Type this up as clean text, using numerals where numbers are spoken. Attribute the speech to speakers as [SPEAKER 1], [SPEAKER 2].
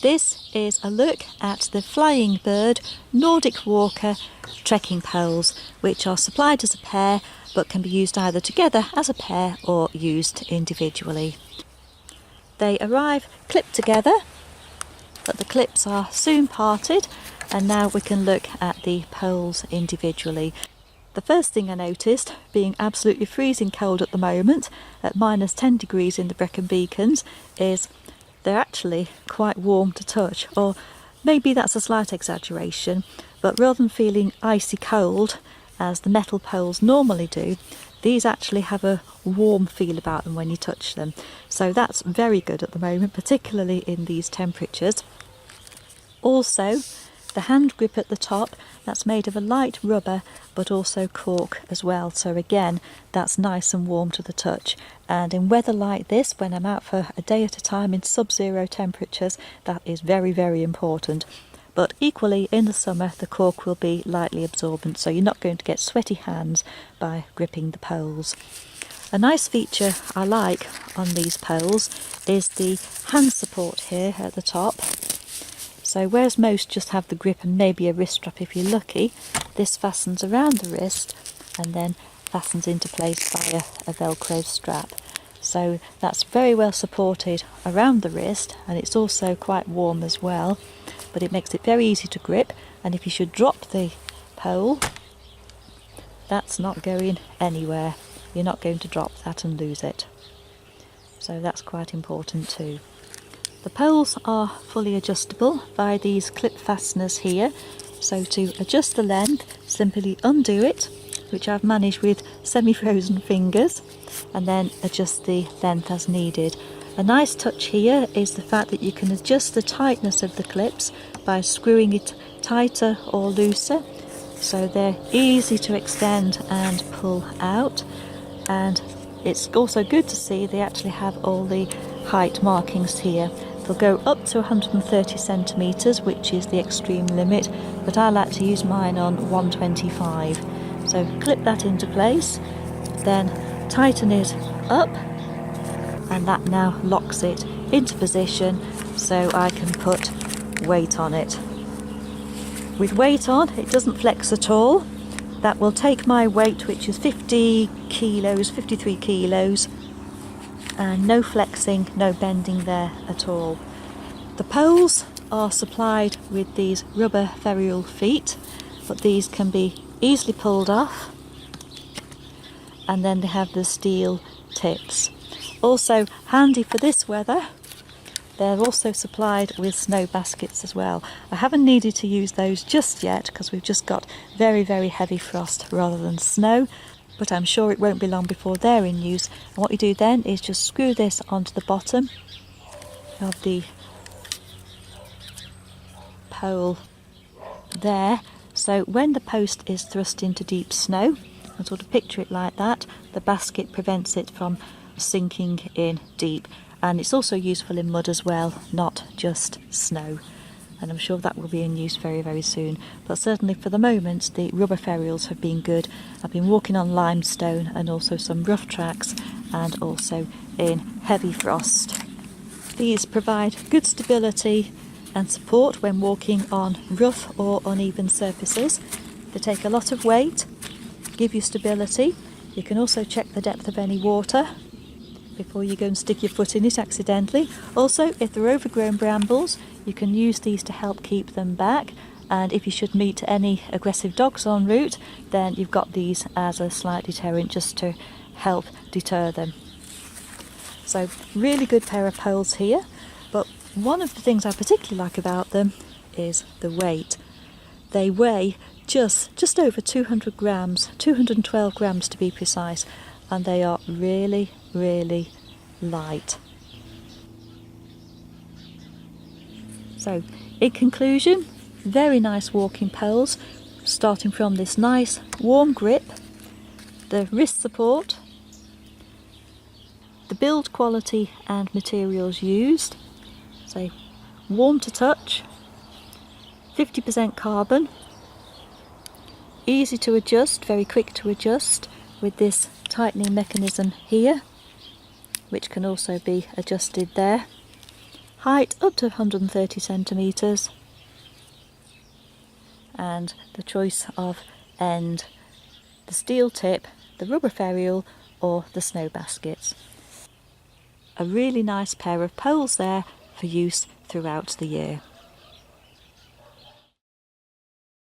[SPEAKER 1] This is a look at the Flyingbird Nordic Walker trekking poles, which are supplied as a pair but can be used either together as a pair or used individually. They arrive clipped together, but the clips are soon parted, and now we can look at the poles individually. The first thing I noticed, being absolutely freezing cold at the moment, at minus 10 degrees in the Brecon Beacons, is they're actually quite warm to touch, or maybe that's a slight exaggeration, but rather than feeling icy cold as the metal poles normally do, these actually have a warm feel about them when you touch them. So that's very good at the moment, particularly in these temperatures. Also, the hand grip at the top, that's made of a light rubber but also cork as well, so again that's nice and warm to the touch, and in weather like this, when I'm out for a day at a time in sub-zero temperatures, that is very, very important. But equally in the summer the cork will be lightly absorbent, so you're not going to get sweaty hands by gripping the poles. A nice feature I like on these poles is the hand support here at the top. So whereas most just have the grip and maybe a wrist strap if you're lucky, this fastens around the wrist and then fastens into place via a Velcro strap. So that's very well supported around the wrist, and it's also quite warm as well, but it makes it very easy to grip, and if you should drop the pole, that's not going anywhere. You're not going to drop that and lose it. So that's quite important too. The poles are fully adjustable by these clip fasteners here, so to adjust the length, simply undo it, which I've managed with semi-frozen fingers, and then adjust the length as needed. A nice touch here is the fact that you can adjust the tightness of the clips by screwing it tighter or looser, so they're easy to extend and pull out. And it's also good to see they actually have all the height markings here. They'll go up to 130 centimetres, which is the extreme limit, but I like to use mine on 125. So clip that into place, then tighten it up, and that now locks it into position so I can put weight on it. With weight on, it doesn't flex at all. That will take my weight, which is 50 kilos, 53 kilos, and no flexing, no bending there at all. The poles are supplied with these rubber ferrule feet, but these can be easily pulled off, and then they have the steel tips. Also handy for this weather, they're also supplied with snow baskets as well. I haven't needed to use those just yet because we've just got very, very heavy frost rather than snow, but I'm sure it won't be long before they're in use. And what you do then is just screw this onto the bottom of the pole there, so when the post is thrust into deep snow, and sort of picture it like that, the basket prevents it from sinking in deep. And it's also useful in mud as well, not just snow. And I'm sure that will be in use very, very soon. But certainly for the moment, the rubber ferrules have been good. I've been walking on limestone and also some rough tracks, and also in heavy frost. These provide good stability and support when walking on rough or uneven surfaces. They take a lot of weight, give you stability. You can also check the depth of any water before you go and stick your foot in it accidentally. Also, if they're overgrown brambles, you can use these to help keep them back, and if you should meet any aggressive dogs en route, then you've got these as a slight deterrent just to help deter them. So really good pair of poles here, but one of the things I particularly like about them is the weight. They weigh just over 200 grams, 212 grams to be precise, and they are really, really light. So in conclusion, very nice walking poles, starting from this nice warm grip, the wrist support, the build quality and materials used, so warm to touch, 50% carbon, easy to adjust, very quick to adjust with this tightening mechanism here, which can also be adjusted there. height up to 130 centimetres, and the choice of end, the steel tip, the rubber ferrule or the snow baskets. A really nice pair of poles there for use throughout the year.